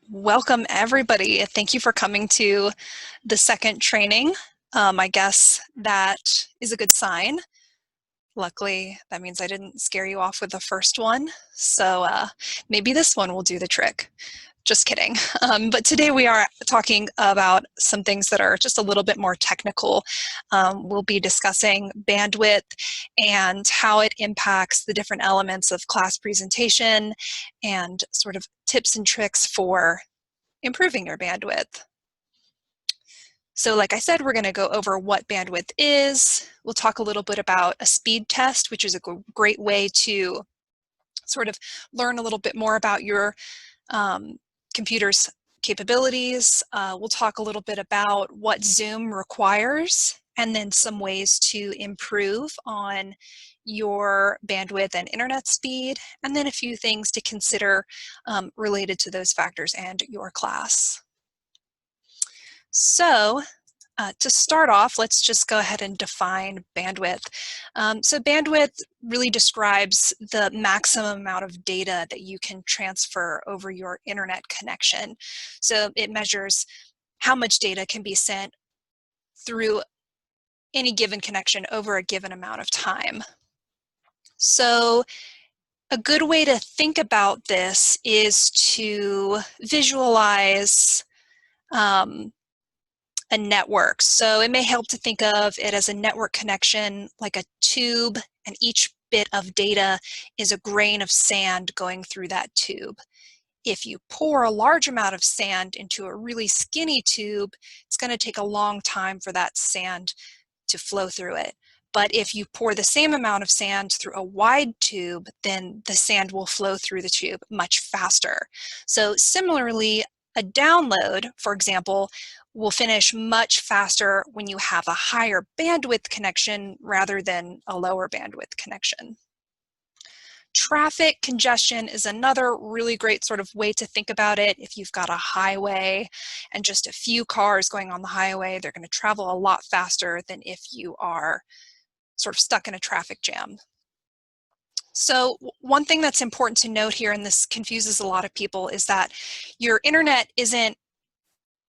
Welcome, everybody. Thank you for coming to the second training. I guess that is a good sign. Luckily, that means I didn't scare you off with the first one. So maybe this one will do the trick. Just kidding. But today we are talking about some things that are just a little bit more technical. We'll be discussing bandwidth and how it impacts the different elements of class presentation and sort of tips and tricks for improving your bandwidth. So like I said, we're going to go over what bandwidth is. We'll talk a little bit about a speed test, which is a great way to sort of learn a little bit more about your computer's capabilities. We'll talk a little bit about what Zoom requires and then some ways to improve on your bandwidth and internet speed, and then a few things to consider related to those factors and your class. So to start off, let's just go ahead and define bandwidth. So bandwidth really describes the maximum amount of data that you can transfer over your internet connection. So it measures how much data can be sent through any given connection over a given amount of time. So a good way to think about this is to visualize a network. So it may help to think of it as a network connection, like a tube, and each bit of data is a grain of sand going through that tube. If you pour a large amount of sand into a really skinny tube, it's going to take a long time for that sand to flow through it. But if you pour the same amount of sand through a wide tube, then the sand will flow through the tube much faster. So similarly, a download, for example, will finish much faster when you have a higher bandwidth connection rather than a lower bandwidth connection. Traffic congestion is another really great sort of way to think about it. If you've got a highway and just a few cars going on the highway, they're going to travel a lot faster than if you are sort of stuck in a traffic jam. So one thing that's important to note here, and this confuses a lot of people, is that your internet isn't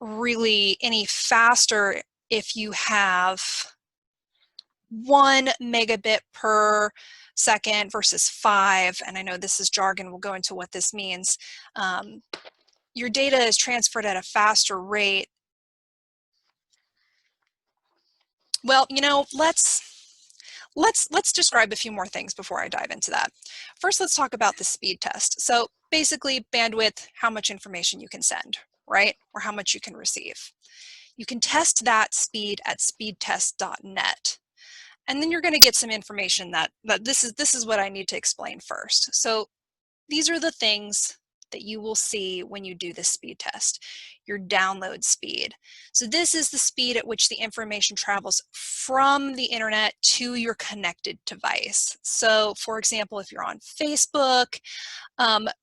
really any faster if you have 1 megabit per second versus 5, and I know this is jargon, we'll go into what this means. Your data is transferred at a faster rate. Well, you know, let's describe a few more things before I dive into that. First, let's talk about the speed test. So basically, bandwidth, how much information you can send, right? Or how much you can receive. You can test that speed at speedtest.net. And then you're going to get some information that this is what I need to explain first. So these are the things that you will see when you do the speed test. Your download speed. So this is the speed at which the information travels from the internet to your connected device. So for example, if you're on Facebook,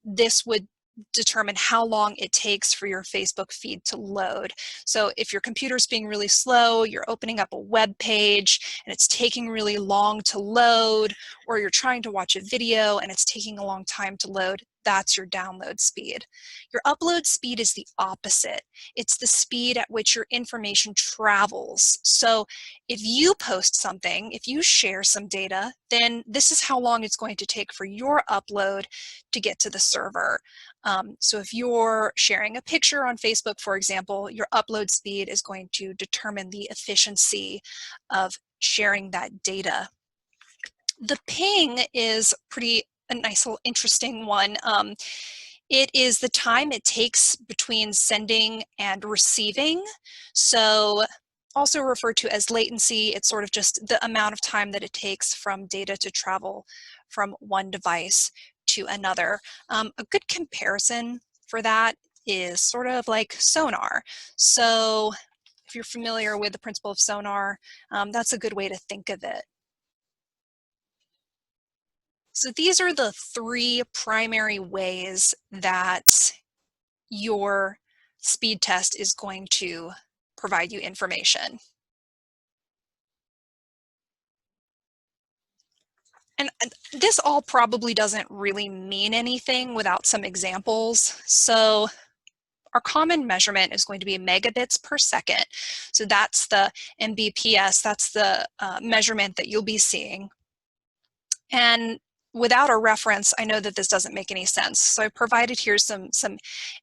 this would determine how long it takes for your Facebook feed to load. So if your computer's being really slow, you're opening up a web page and it's taking really long to load, or you're trying to watch a video and it's taking a long time to load, that's your download speed. Your upload speed is the opposite. It's the speed at which your information travels. So if you post something, if you share some data, then this is how long it's going to take for your upload to get to the server. So if you're sharing a picture on Facebook, for example, your upload speed is going to determine the efficiency of sharing that data. The ping is a nice little interesting one. It is the time it takes between sending and receiving. So also referred to as latency, it's sort of just the amount of time that it takes from data to travel from one device to another. A good comparison for that is sort of like sonar. So if you're familiar with the principle of sonar, that's a good way to think of it. So these are the 3 primary ways that your speed test is going to provide you information. And this all probably doesn't really mean anything without some examples. So our common measurement is going to be megabits per second. So that's the Mbps, that's the measurement that you'll be seeing. And without a reference, I know that this doesn't make any sense. So I provided here some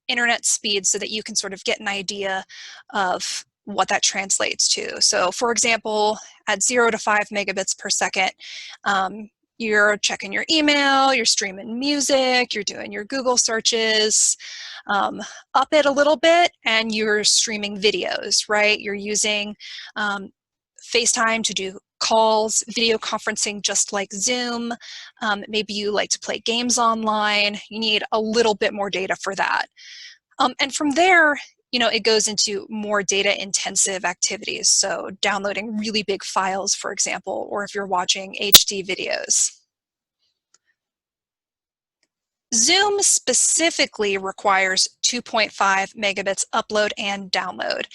internet speed so that you can sort of get an idea of what that translates to. So for example, at 0 to 5 megabits per second, you're checking your email, you're streaming music, you're doing your Google searches. Up it a little bit and you're streaming videos, right? You're using FaceTime to do calls, video conferencing just like Zoom. Maybe you like to play games online. You need a little bit more data for that. And from there, it goes into more data intensive activities. So downloading really big files, for example, or if you're watching HD videos. Zoom specifically requires 2.5 megabits upload and download.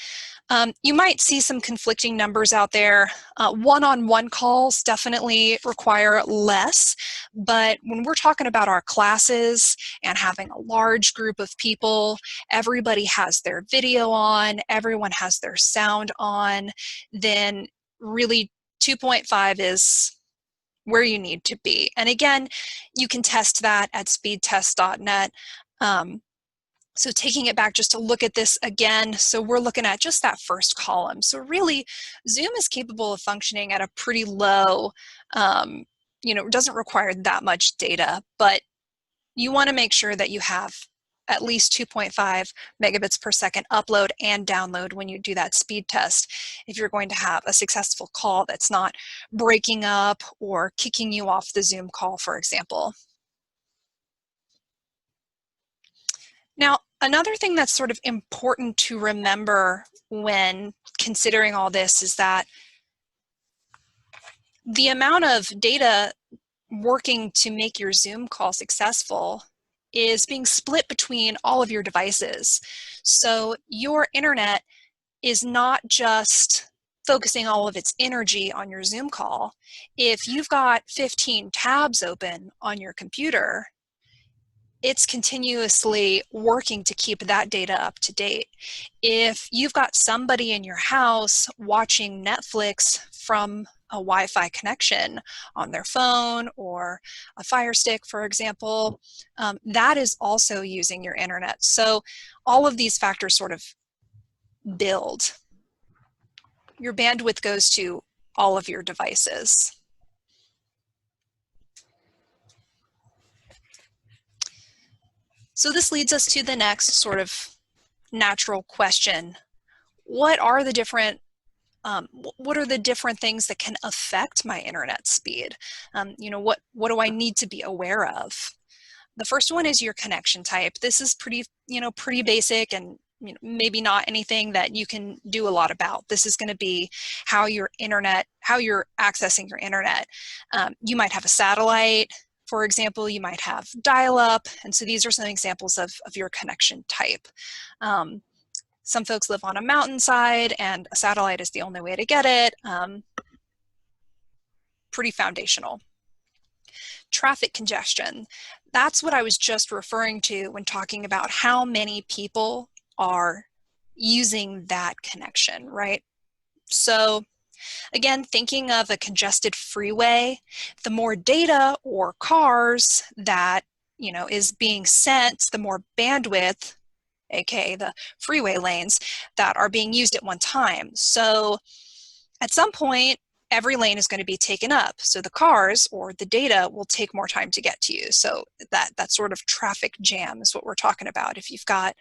You might see some conflicting numbers out there. One-on-one calls definitely require less, but when we're talking about our classes and having a large group of people, everybody has their video on, everyone has their sound on, then really 2.5 is where you need to be. And again, you can test that at speedtest.net. So taking it back just to look at this again, so we're looking at just that first column. So really, Zoom is capable of functioning at a pretty low, it doesn't require that much data, but you want to make sure that you have at least 2.5 megabits per second upload and download when you do that speed test if you're going to have a successful call that's not breaking up or kicking you off the Zoom call, for example. Now, another thing that's sort of important to remember when considering all this is that the amount of data working to make your Zoom call successful is being split between all of your devices. So your internet is not just focusing all of its energy on your Zoom call. If you've got 15 tabs open on your computer, it's continuously working to keep that data up to date. If you've got somebody in your house watching Netflix from a Wi-Fi connection on their phone or a Fire Stick, for example, that is also using your internet. So all of these factors sort of build. Your bandwidth goes to all of your devices. So this leads us to the next sort of natural question. What are the different things that can affect my internet speed? What do I need to be aware of? The first one is your connection type. This is pretty basic and maybe not anything that you can do a lot about. This is going to be how you're accessing your internet. You might have a satellite, for example, you might have dial-up, and so these are some examples of your connection type. Some folks live on a mountainside and a satellite is the only way to get it. Pretty foundational. Traffic congestion. That's what I was just referring to when talking about how many people are using that connection, right? So again, thinking of a congested freeway, the more data or cars that is being sent, the more bandwidth, aka the freeway lanes, that are being used at one time. So at some point, every lane is going to be taken up. So the cars or the data will take more time to get to you. So that sort of traffic jam is what we're talking about. If you've got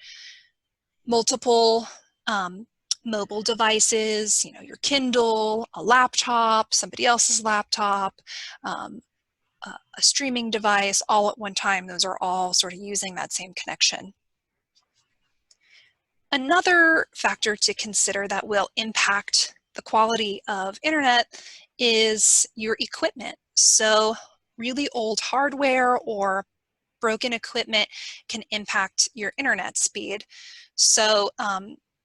multiple mobile devices, your Kindle, a laptop, somebody else's laptop, a streaming device, all at one time, those are all sort of using that same connection. Another factor to consider that will impact the quality of internet is your equipment. So really old hardware or broken equipment can impact your internet speed. So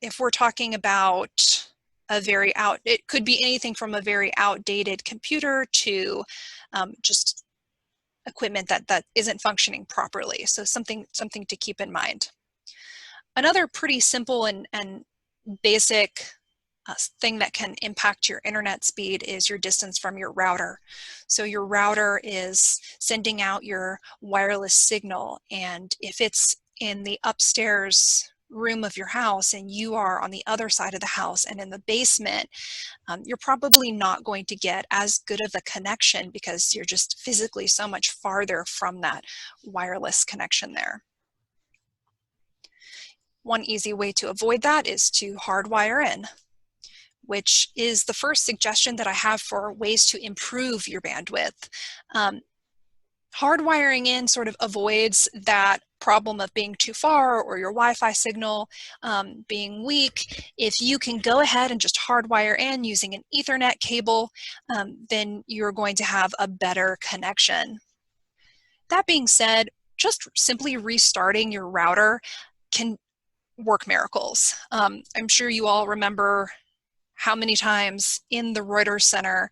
if we're talking about it could be anything from a very outdated computer to just equipment that isn't functioning properly. So something to keep in mind. Another pretty simple and basic thing that can impact your internet speed is your distance from your router. So your router is sending out your wireless signal, and if it's in the upstairs room of your house and you are on the other side of the house and in the basement, you're probably not going to get as good of a connection because you're just physically so much farther from that wireless connection there. One easy way to avoid that is to hardwire in, which is the first suggestion that I have for ways to improve your bandwidth. Hardwiring in sort of avoids that problem of being too far or your Wi-Fi signal being weak. If you can go ahead and just hardwire in using an Ethernet cable, then you're going to have a better connection. That being said, just simply restarting your router can work miracles. I'm sure you all remember how many times in the Reuters Center,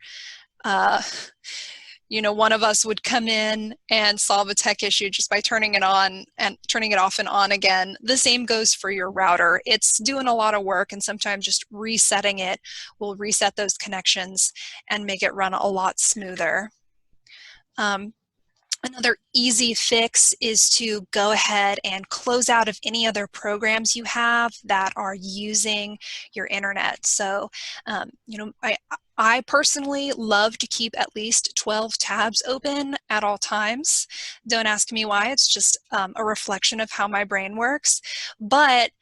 one of us would come in and solve a tech issue just by turning it on and turning it off and on again. The same goes for your router. It's doing a lot of work, and sometimes just resetting it will reset those connections and make it run a lot smoother. Another easy fix is to go ahead and close out of any other programs you have that are using your internet. So, I personally love to keep at least 12 tabs open at all times. Don't ask me why, it's just a reflection of how my brain works. But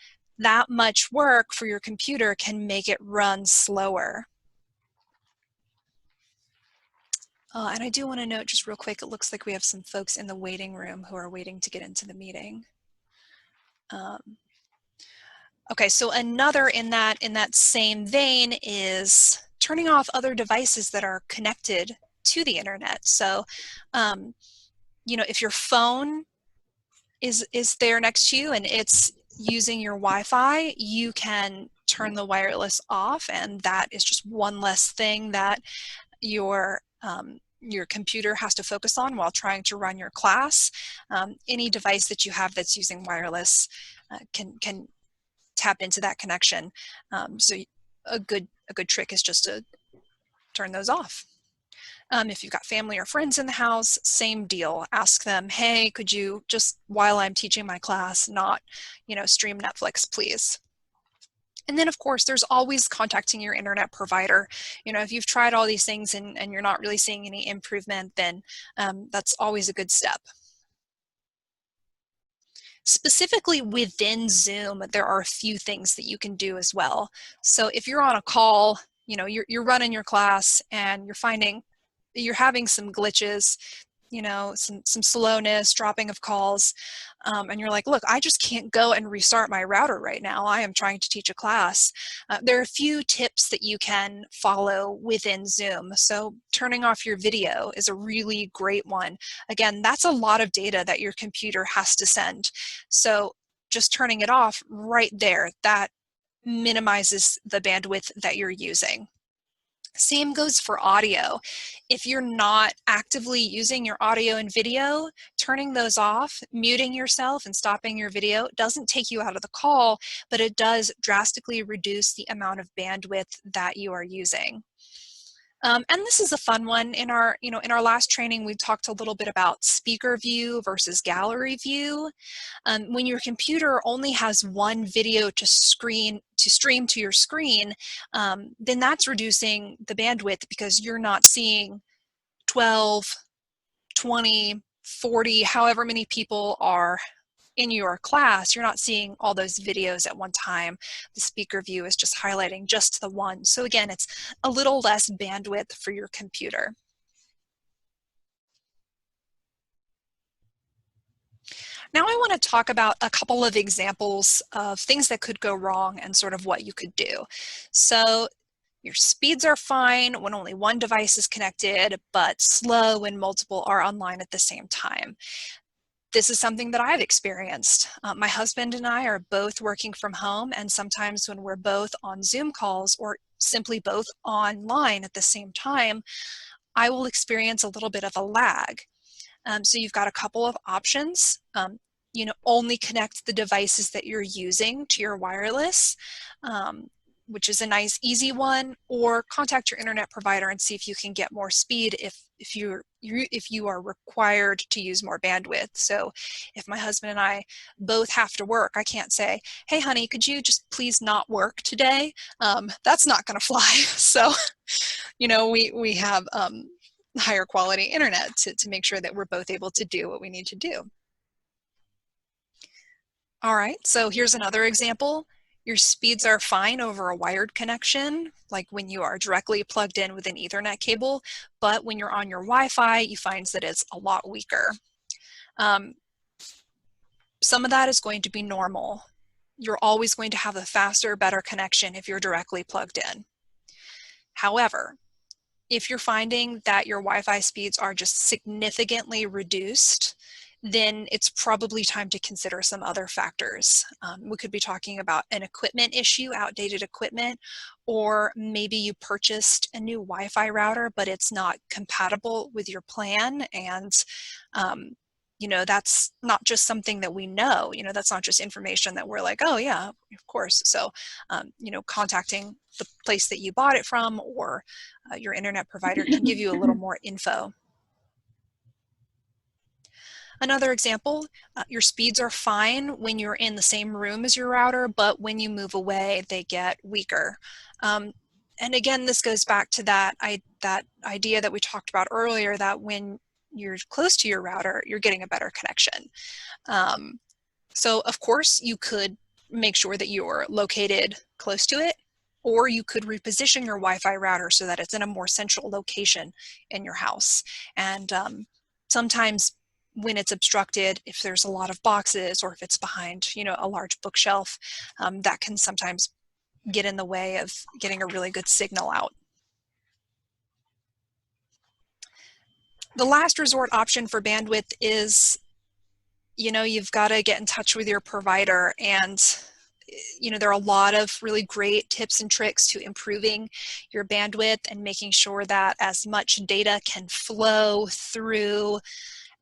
that much work for your computer can make it run slower. And I do want to note just real quick, it looks like we have some folks in the waiting room who are waiting to get into the meeting. Okay, so another in that same vein is turning off other devices that are connected to the internet. So, if your phone is there next to you and it's using your Wi-Fi, you can turn the wireless off, and that is just one less thing that your computer has to focus on while trying to run your class. Any device that you have that's using wireless can tap into that connection. So a good trick is just to turn those off. If you've got family or friends in the house, same deal. Ask them, hey, could you just, while I'm teaching my class, not, stream Netflix, please? And then, of course, there's always contacting your internet provider. If you've tried all these things and you're not really seeing any improvement, then that's always a good step. Specifically within Zoom, there are a few things that you can do as well. So if you're on a call, you're running your class and you're finding you're having some glitches, some slowness, dropping of calls, and you're like, look, I just can't go and restart my router right now. I am trying to teach a class. There are a few tips that you can follow within Zoom. So turning off your video is a really great one. Again, that's a lot of data that your computer has to send. So just turning it off right there, that minimizes the bandwidth that you're using. Same goes for audio. If you're not actively using your audio and video, turning those off, muting yourself and stopping your video doesn't take you out of the call, but it does drastically reduce the amount of bandwidth that you are using. And this is a fun one. In our last training, we talked a little bit about speaker view versus gallery view. When your computer only has one video to stream to your screen, then that's reducing the bandwidth because you're not seeing 12, 20, 40, however many people are in your class. You're not seeing all those videos at one time. The speaker view is just highlighting just the one. So again, it's a little less bandwidth for your computer. Now I want to talk about a couple of examples of things that could go wrong and sort of what you could do. So your speeds are fine when only one device is connected, but slow when multiple are online at the same time. This is something that I've experienced. My husband and I are both working from home, and sometimes when we're both on Zoom calls or simply both online at the same time, I will experience a little bit of a lag. So you've got a couple of options. only connect the devices that you're using to your wireless, which is a nice easy one, or contact your internet provider and see if you can get more speed if you are required to use more bandwidth. So if my husband and I both have to work, I can't say, hey honey, could you just please not work today? That's not going to fly. So we have higher quality internet to make sure that we're both able to do what we need to do. All right, so here's another example. Your speeds are fine over a wired connection, like when you are directly plugged in with an Ethernet cable, but when you're on your Wi-Fi, you find that it's a lot weaker. Some of that is going to be normal. You're always going to have a faster, better connection if you're directly plugged in. However, if you're finding that your Wi-Fi speeds are just significantly reduced, then it's probably time to consider some other factors. We could be talking about an equipment issue, outdated equipment, or maybe you purchased a new Wi-Fi router, but it's not compatible with your plan. And that's not just something that we know, that's not just information that we're like, oh yeah, of course. So, contacting the place that you bought it from or your internet provider can give you a little more info. Another example, your speeds are fine when you're in the same room as your router, but when you move away, they get weaker. And again, this goes back to that idea that we talked about earlier, that when you're close to your router, you're getting a better connection. So of course, you could make sure that you're located close to it, or you could reposition your Wi-Fi router so that it's in a more central location in your house. And sometimes when it's obstructed, if there's a lot of boxes or if it's behind, a large bookshelf, that can sometimes get in the way of getting a really good signal out. The last resort option for bandwidth is, you've got to get in touch with your provider, and there are a lot of really great tips and tricks to improving your bandwidth and making sure that as much data can flow through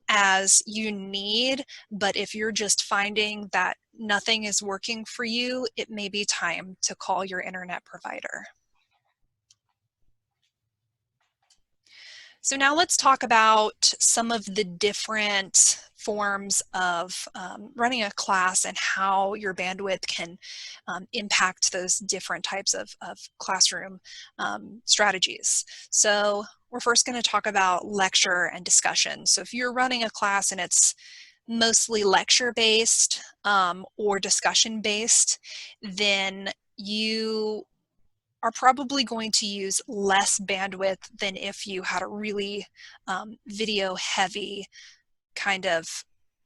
as you need. But if you're just finding that nothing is working for you, it may be time to call your internet provider. So now let's talk about some of the different forms of running a class and how your bandwidth can impact those different types of classroom strategies. So we're first going to talk about lecture and discussion. So if you're running a class and it's mostly lecture-based or discussion-based, then you are probably going to use less bandwidth than if you had a really video heavy kind of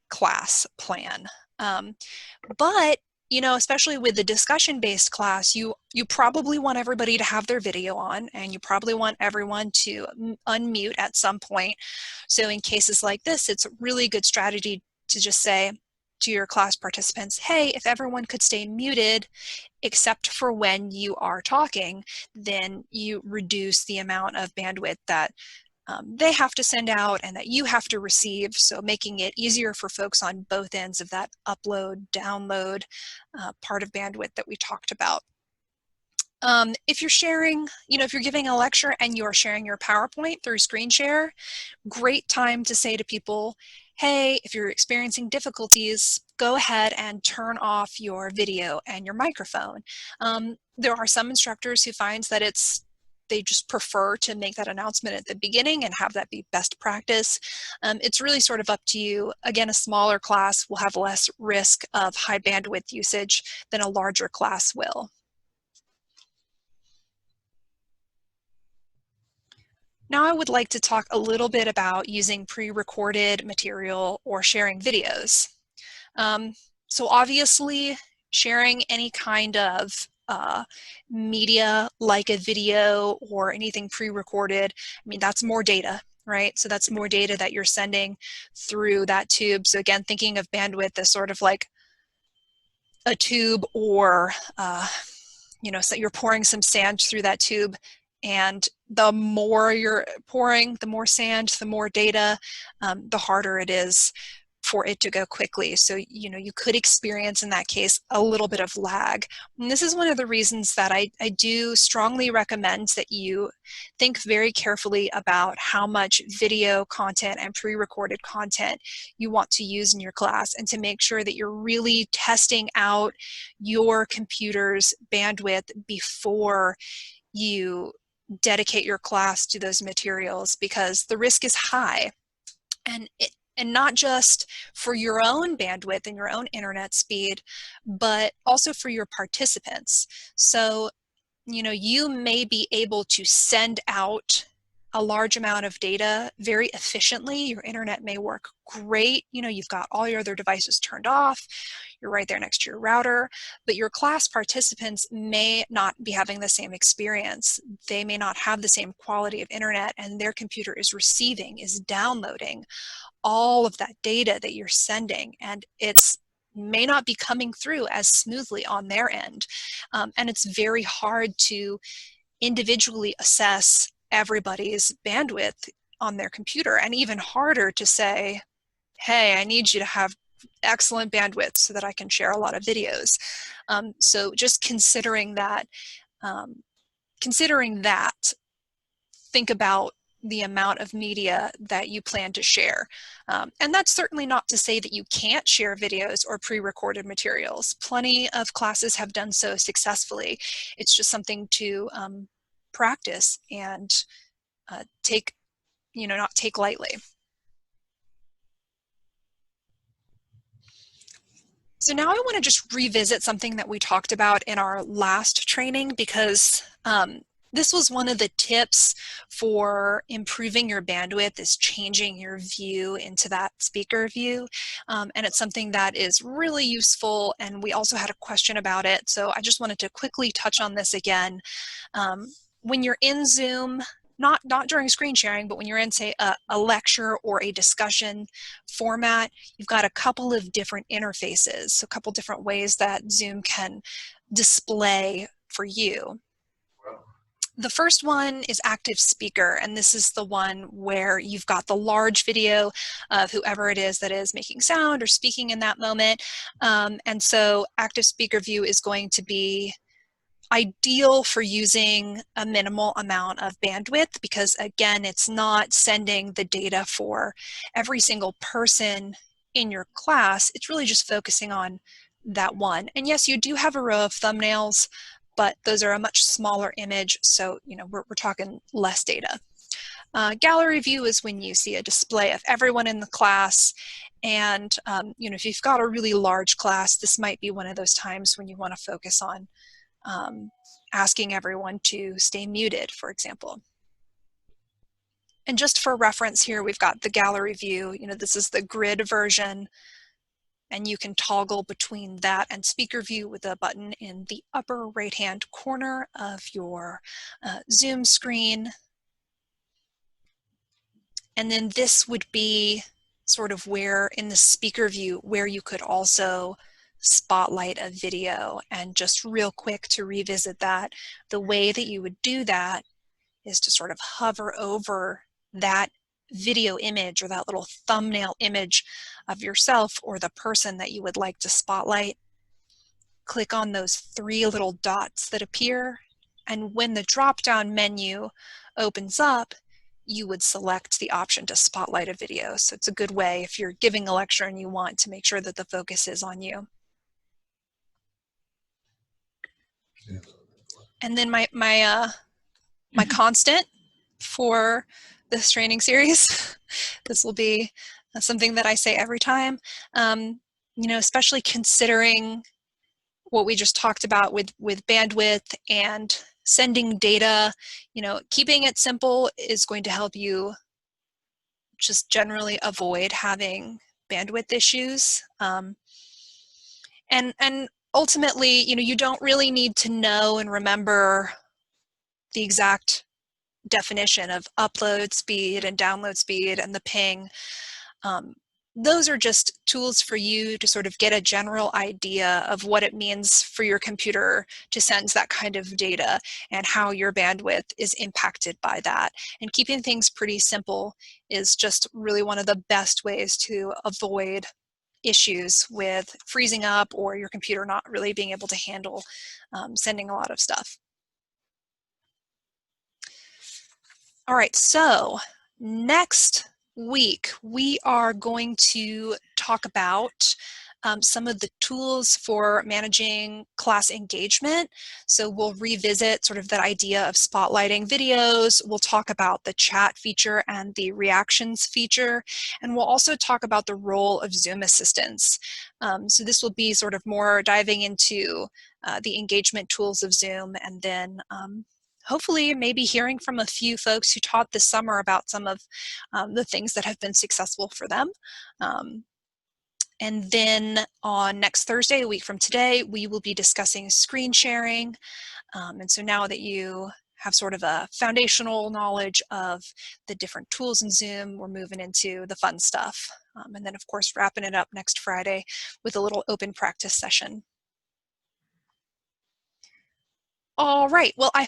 class plan. But especially with the discussion-based class, you probably want everybody to have their video on, and you probably want everyone to unmute at some point. So in cases like this, it's a really good strategy to just say to your class participants, hey, if everyone could stay muted except for when you are talking, then you reduce the amount of bandwidth that they have to send out and that you have to receive, so making it easier for folks on both ends of that upload, download part of bandwidth that we talked about. If you're sharing, if you're giving a lecture and you're sharing your PowerPoint through screen share, great time to say to people, hey, if you're experiencing difficulties, go ahead and turn off your video and your microphone. There are some instructors who find that they just prefer to make that announcement at the beginning and have that be best practice. It's really sort of up to you. Again, a smaller class will have less risk of high bandwidth usage than a larger class will. Now I would like to talk a little bit about using pre-recorded material or sharing videos. So obviously, sharing any kind of media like a video or anything pre-recorded, that's more data, right? So that's more data that you're sending through that tube. So again, thinking of bandwidth as sort of like a tube, or so you're pouring some sand through that tube, and the more you're pouring, the more sand, the more data, the harder it is for it to go quickly. So, you could experience in that case a little bit of lag. And this is one of the reasons that I do strongly recommend that you think very carefully about how much video content and pre-recorded content you want to use in your class, and to make sure that you're really testing out your computer's bandwidth before you dedicate your class to those materials, because the risk is high. And not just for your own bandwidth and your own internet speed, but also for your participants. So, you may be able to send out a large amount of data very efficiently. Your internet may work great. You've got all your other devices turned off. You're right there next to your router, but your class participants may not be having the same experience. They may not have the same quality of internet, and their computer is downloading all of that data that you're sending, and it's may not be coming through as smoothly on their end. And it's very hard to individually assess everybody's bandwidth on their computer, and even harder to say, hey, I need you to have excellent bandwidth so that I can share a lot of videos. So just considering that, think about the amount of media that you plan to share. And that's certainly not to say that you can't share videos or pre-recorded materials. Plenty of classes have done so successfully. It's just something to practice and not take lightly. So now I want to just revisit something that we talked about in our last training, because this was one of the tips for improving your bandwidth, is changing your view into that speaker view. And it's something that is really useful, and we also had a question about it. So I just wanted to quickly touch on this again. When you're in Zoom, not during screen sharing, but when you're in, say, a lecture or a discussion format, you've got a couple of different interfaces, so a couple different ways that Zoom can display for you. The first one is active speaker, and this is the one where you've got the large video of whoever it is that is making sound or speaking in that moment. And so active speaker view is going to be ideal for using a minimal amount of bandwidth, because again, it's not sending the data for every single person in your class. It's really just focusing on that one. And yes, you do have a row of thumbnails, but those are a much smaller image, so we're talking less data. Gallery view is when you see a display of everyone in the class, and if you've got a really large class, this might be one of those times when you want to focus on asking everyone to stay muted, for example. And just for reference here, we've got the gallery view. This is the grid version, and you can toggle between that and speaker view with a button in the upper right-hand corner of your Zoom screen. And then this would be sort of where in the speaker view where you could also spotlight a video. And just real quick to revisit that, the way that you would do that is to sort of hover over that video image or that little thumbnail image of yourself or the person that you would like to spotlight. Click on those three little dots that appear, and when the drop-down menu opens up, you would select the option to spotlight a video. So it's a good way if you're giving a lecture and you want to make sure that the focus is on you. And then my constant for this training series, this will be something that I say every time, especially considering what we just talked about with bandwidth and sending data, keeping it simple is going to help you just generally avoid having bandwidth issues. And ultimately, you don't really need to know and remember the exact definition of upload speed and download speed and the ping. Those are just tools for you to sort of get a general idea of what it means for your computer to send that kind of data and how your bandwidth is impacted by that. And keeping things pretty simple is just really one of the best ways to avoid issues with freezing up or your computer not really being able to handle sending a lot of stuff. All right, so next week we are going to talk about some of the tools for managing class engagement. So we'll revisit sort of that idea of spotlighting videos. We'll talk about the chat feature and the reactions feature. And we'll also talk about the role of Zoom assistants. So this will be sort of more diving into the engagement tools of Zoom, and then hopefully maybe hearing from a few folks who taught this summer about some of the things that have been successful for them. And then on next Thursday, a week from today, we will be discussing screen sharing. And so now that you have sort of a foundational knowledge of the different tools in Zoom, we're moving into the fun stuff. And then of course, wrapping it up next Friday with a little open practice session. All right, well, I